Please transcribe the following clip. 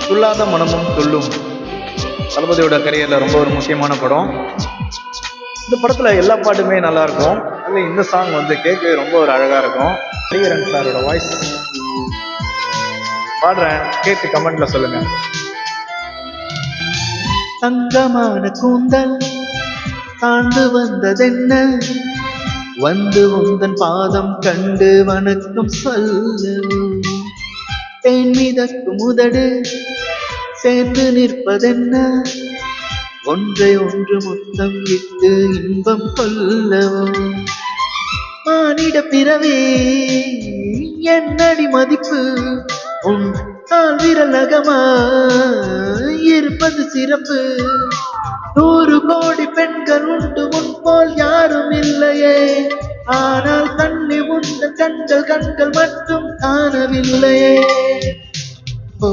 துள்ளாத மனமும் துள்ளும் தளபதியோட கரியர்ல ரொம்ப ஒரு முக்கியமான படம். இந்த படத்துல எல்லா பாட்டுமே நல்லா இருக்கும். அதுல இந்த சாங் வந்து கேட்கவே ரொம்ப ஒரு அழகா இருக்கும். ஹரிஹரன் சாரோட வாய்ஸ் பாடுறேன், கேட்டு கமெண்ட்ல சொல்லுங்க. தங்கமான கூந்தல் தாண்டு வந்ததென்ன, வந்து உந்தன் பாதம் கண்டு வணக்கம் சொல்லவும், தேன் மிதக்கும் உதடு சேர்ந்து நிற்பதென்ன, ஒன்றை ஒன்று முத்தம் இட்டு இன்பம் கொள்ளவும், மானிட பிறவி என்னடி மதிப்பு, உன் கால் விரலகமா இருப்பது சிறப்பு, 100 கோடி பெண்கள் உண்டு உன் போல் யாரும் இல்லையே, ஆனால் கண்ணி உந்த கண்கள் மட்டும் காணவில்லையே. ஓ